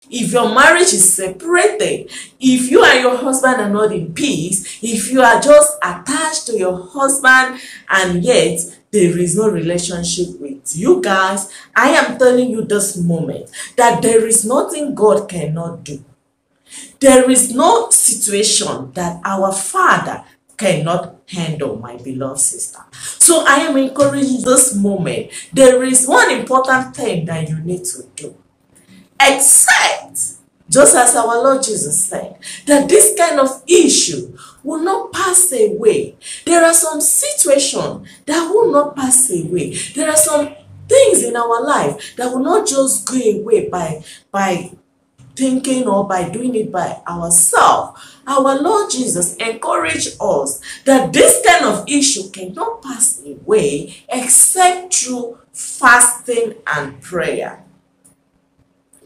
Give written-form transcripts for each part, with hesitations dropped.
If your marriage is separated, if you and your husband are not in peace, if you are just attached to your husband and yet there is no relationship with you guys, I am telling you this moment that there is nothing God cannot do. There is no situation that our Father cannot handle, my beloved sister. So I am encouraging this moment. There is one important thing that you need to do. Except, just as our Lord Jesus said, that this kind of issue will not pass away. There are some situations that will not pass away. There are some things in our life that will not just go away by thinking or by doing it by ourselves. Our Lord Jesus encouraged us that this kind of issue cannot pass away except through fasting and prayer.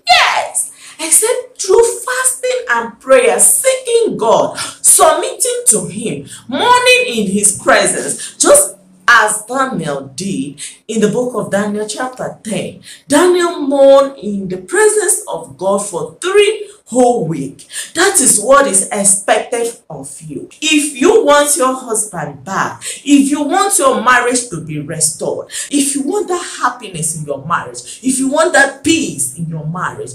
Yes, except through fasting and prayer, seeking God, submitting to Him, mourning in His presence, just as Daniel did in the book of Daniel chapter 10. Daniel mourned in the presence of God for 3 whole weeks. That is what is expected of you. If you want your husband back, if you want your marriage to be restored, if you want that happiness in your marriage, if you want that peace in your marriage,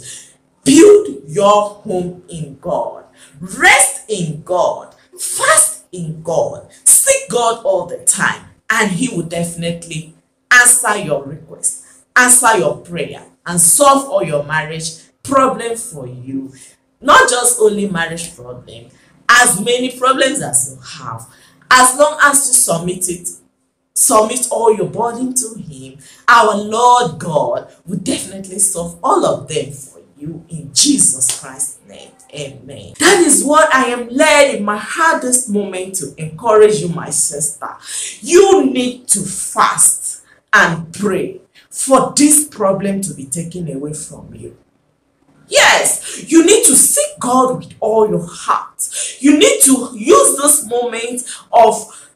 build your home in God. Rest in God. Fast in God. Seek God all the time. And He will definitely answer your request, answer your prayer, and solve all your marriage problem for you. Not just only marriage problem, as many problems as you have. As long as you submit all your burden to Him, our Lord God will definitely solve all of them for you in Jesus Christ's name. Amen. That is what I am led in my heart this moment to encourage you, my sister. You need to fast and pray for this problem to be taken away from you. Yes, you need to seek God with all your heart. You need to use this moment of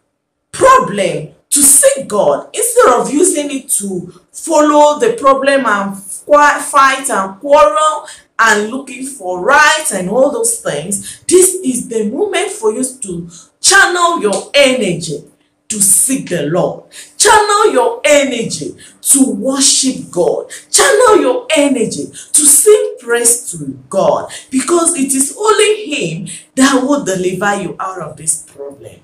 problem to seek God instead of using it to follow the problem and fight and quarrel and looking for rights and all those things. This is the moment for you to channel your energy to seek the Lord. Channel your energy to worship God. Channel your energy to sing praise to God, because it is only Him that will deliver you out of this problem.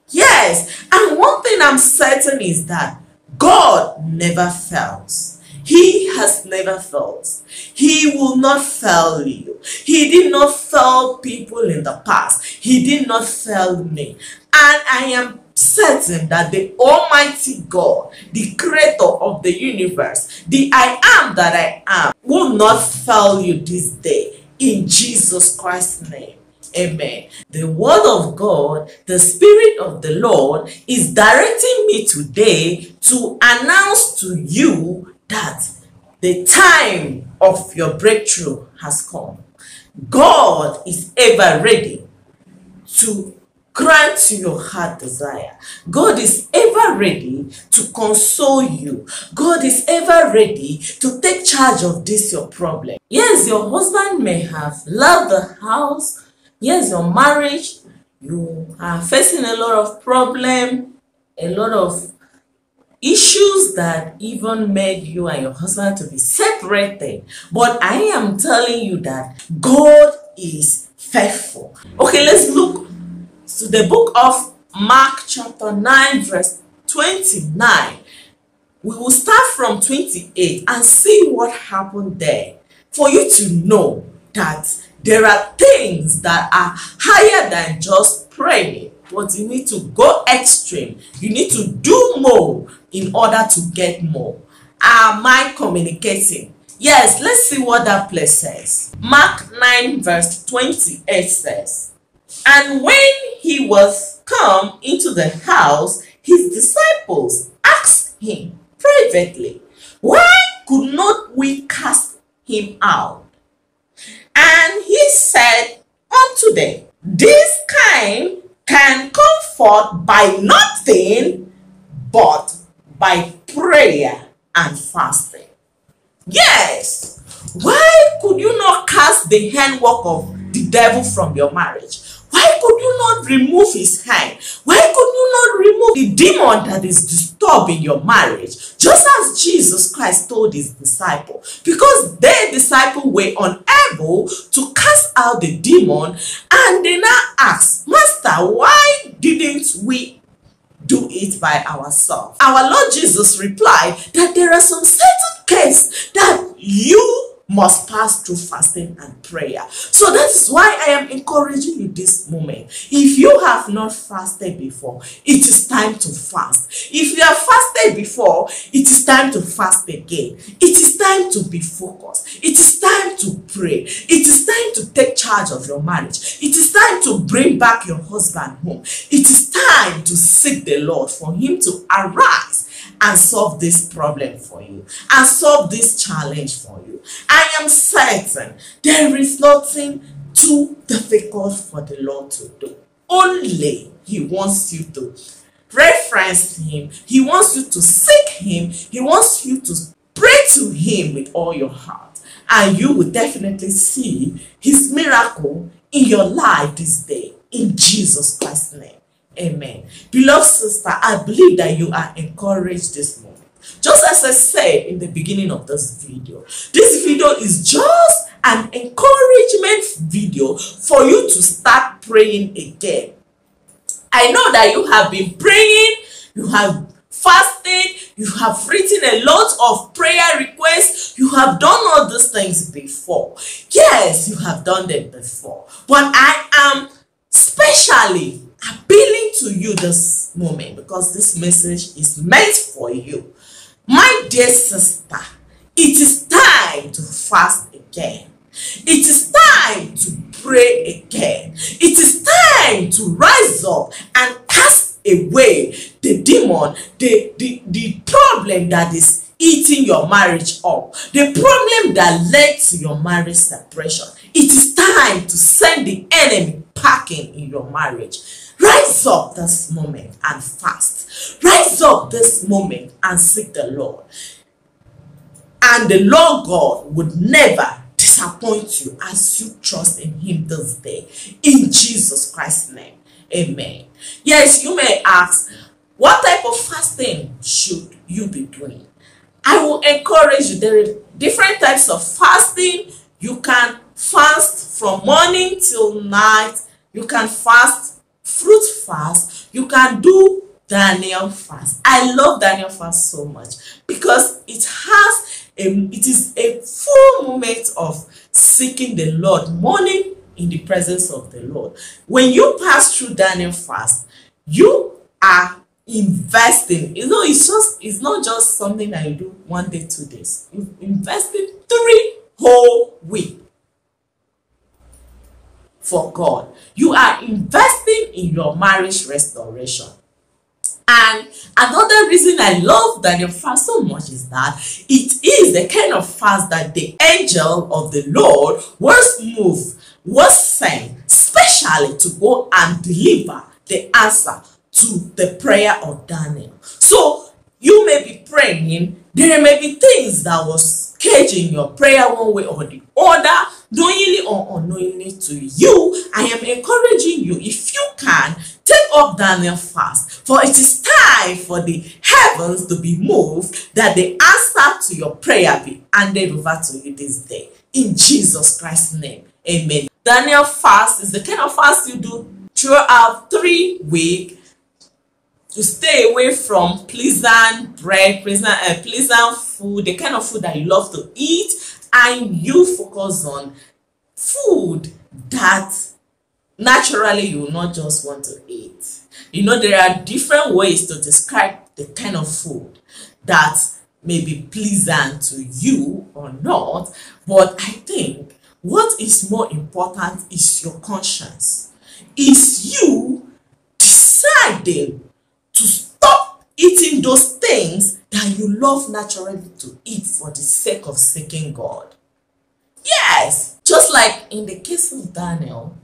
Yes, and one thing I'm certain is that God never fails. He has never failed. He will not fail you. He did not fail people in the past. He did not fail me. And I am certain that the Almighty God, the creator of the universe, the I am that I am, will not fail you this day in Jesus Christ's name. Amen. The word of God, the Spirit of the Lord is directing me today to announce to you that the time of your breakthrough has come. God is ever ready to grant you your heart desire. God is ever ready to console you. God is ever ready to take charge of this your problem. Yes, your husband may have left the house. Yes, your marriage, you are facing a lot of problem, a lot of issues that even made you and your husband to be separated. But I am telling you that God is faithful. Okay, let's look to the book of Mark chapter 9 verse 29. We will start from 28 and see what happened there, for you to know that there are things that are higher than just praying, but you need to go extreme. You need to do more in order to get more. Am I communicating? Yes, let's see what that place says. Mark 9 verse 28 says, "And when he was come into the house, his disciples asked him privately, why could not we cast him out? And he said unto them, this kind can come forth by nothing but by prayer and fasting." Yes, why could you not cast the handwork of the devil from your marriage? Why could you not remove his hand? Why could you not remove the demon that is disturbing your marriage? Just as Jesus Christ told his disciples, because their disciples were unable to cast out the demon, and they now asked, Master, why didn't we do it by ourselves? Our Lord Jesus replied that there are some certain cases that you must pass through fasting and prayer. So that is why I am encouraging you this moment. If you have not fasted before, it is time to fast. If you have fasted before, it is time to fast again. It is time to be focused. It is time to pray. It is time to take charge of your marriage. It is time to bring back your husband home. It is time to seek the Lord for him to arise and solve this problem for you, and solve this challenge for you. I am certain there is nothing too difficult for the Lord to do. Only he wants you to reference him. He wants you to seek him. He wants you to pray to him with all your heart, and you will definitely see his miracle in your life this day, in Jesus Christ's name. Amen. Beloved sister, I believe that you are encouraged this moment. Just as I said in the beginning of this video is just an encouragement video for you to start praying again. I know that you have been praying, you have fasted, you have written a lot of prayer requests, you have done all these things before. Yes, you have done them before. But I am specially appealing to you this moment because this message is meant for you. My dear sister, it is time to fast again. It is time to pray again. It is time to rise up and cast away the demon, the problem that is eating your marriage up, the problem that led to your marriage separation. It is time to send the enemy packing in your marriage. Rise up this moment and fast. Rise up this moment and seek the Lord. And the Lord God would never disappoint you as you trust in him this day. In Jesus Christ's name. Amen. Yes, you may ask, what type of fasting should you be doing? I will encourage you. There are different types of fasting. You can fast from morning till night. You can fast fruit fast. You can do Daniel fast. I love Daniel fast so much because it is a full moment of seeking the Lord, morning in the presence of the Lord. When you pass through Daniel fast, you are investing. You know, it's not just something that you do 1 day, 2 days. You invested 3 whole weeks for God. You are investing in your marriage restoration. And another reason I love Daniel fast so much is that it is the kind of fast that the angel of the Lord was sent specially to go and deliver the answer to the prayer of Daniel. So you may be praying, there may be things that was caging your prayer one way or the other, knowingly or unknowingly to you. I am encouraging you, if you can, take up Daniel fast, for it is time for the heavens to be moved, that the answer to your prayer be handed over to you this day. In Jesus Christ's name, amen. Daniel fast is the kind of fast you do throughout 3 weeks to stay away from pleasant bread, pleasant food, the kind of food that you love to eat, and you focus on food that naturally you will not just want to eat. You know, there are different ways to describe the kind of food that may be pleasant to you or not, but I think what is more important is your conscience. Is you deciding to stop eating those things that you love naturally to eat for the sake of seeking God. Yes, just like in the case of Daniel,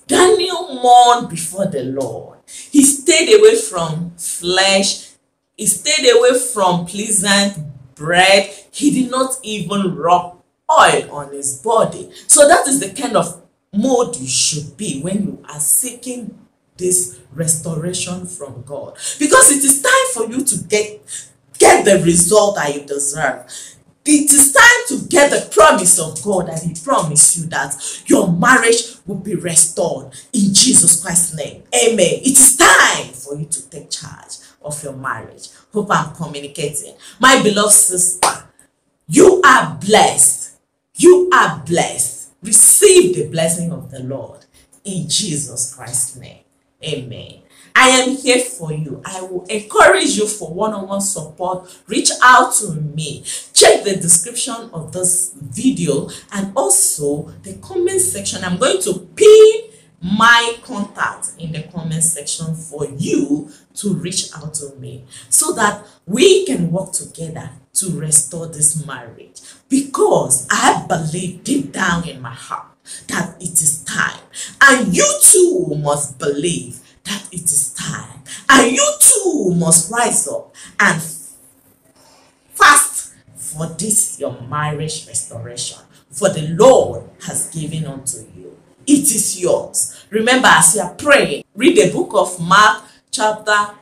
Daniel mourned before the Lord. He stayed away from flesh. He stayed away from pleasant bread. He did not even rub oil on his body. So that is the kind of mode you should be when you are seeking this restoration from God, because it is time for you to get the result that you deserve. It is time to get the promise of God that he promised you, that your marriage will be restored in Jesus Christ's name. Amen. It is time for you to take charge of your marriage. Hope I'm communicating. My beloved sister, you are blessed. You are blessed. Receive the blessing of the Lord in Jesus Christ's name. Amen. I am here for you. I will encourage you for one-on-one support. Reach out to me. Check the description of this video and also the comment section. I'm going to pin my contact in the comment section for you to reach out to me so that we can work together to restore this marriage, because I believe deep down in my heart that it is time, and you too must believe that it is time, and you too must rise up and fast for this your marriage restoration, for the Lord has given unto you. It is yours. Remember, as you are praying, read the book of Mark chapter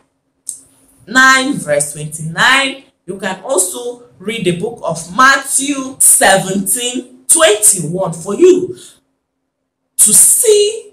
9 verse 29. You can also read the book of Matthew 17:21 for you to see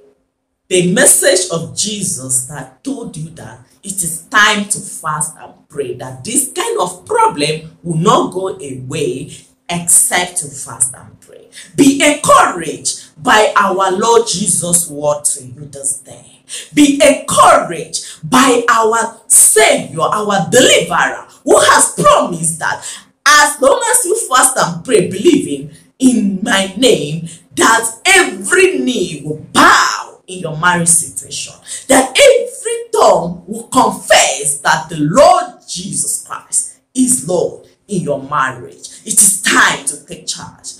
the message of Jesus that told you that it is time to fast and pray, that this kind of problem will not go away except to fast and pray. Be encouraged by our Lord Jesus' word to you this day. Be encouraged by our Savior, our deliverer, who has promised that as long as you fast and pray, believing in my name, that every knee will bow in your marriage situation, that every tongue will confess that the Lord Jesus Christ is Lord in your marriage. It is time to take charge.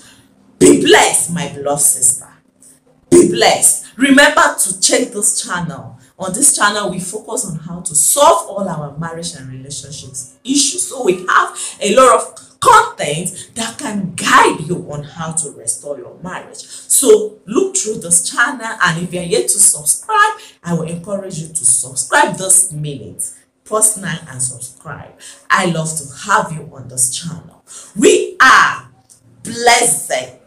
Be blessed, my beloved sister. Be blessed. Remember to check this channel. On this channel, we focus on how to solve all our marriage and relationships issues. So we have a lot of content that can guide you on how to restore your marriage. So look through this channel, and if you're yet to subscribe, I will encourage you to subscribe this minute. Press 9 and subscribe. I love to have you on this channel. We are blessed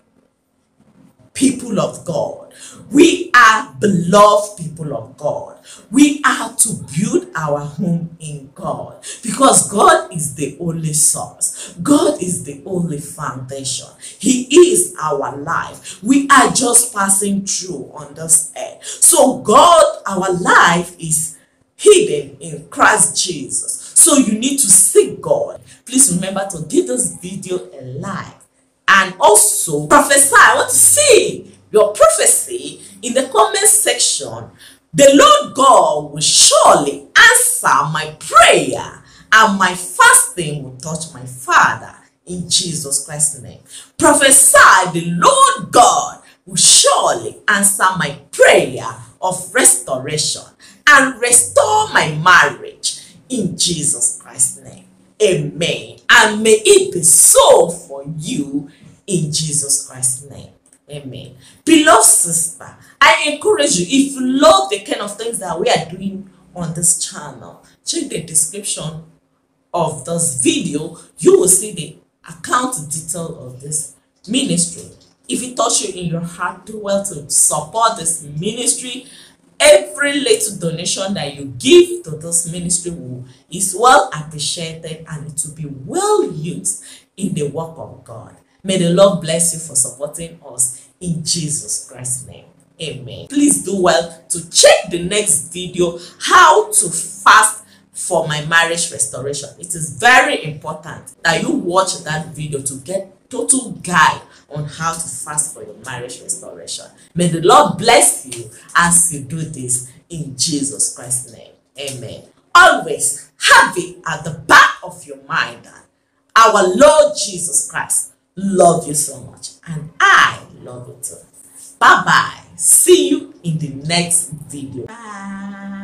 people of God. We are beloved people of God. We are to build our home in God, because God is the only source. God is the only foundation. He is our life. We are just passing through on this earth. So God, our life is hidden in Christ Jesus. So you need to seek God. Please remember to give this video a like and also prophesy. I want to see your prophecy in the comment section. The Lord God will surely answer my prayer, and my fasting will touch my Father in Jesus Christ's name. Prophesy, the Lord God will surely answer my prayer of restoration and restore my marriage in Jesus Christ's name. Amen. And may it be so for you in Jesus Christ's name. Amen. Beloved sister, I encourage you, if you love the kind of things that we are doing on this channel, check the description of this video. You will see the account detail of this ministry. If it touches you in your heart, do well to support this ministry. Every little donation that you give to this ministry is well appreciated, and it will be well used in the work of God. May the Lord bless you for supporting us in Jesus Christ's name. Amen. Please do well to check the next video, how to fast for my marriage restoration. It is very important that you watch that video to get total guide on how to fast for your marriage restoration. May the Lord bless you as you do this in Jesus Christ's name. Amen. Always have it at the back of your mind that our Lord Jesus Christ loves you so much, and I love you too. Bye bye. See you in the next video. Bye.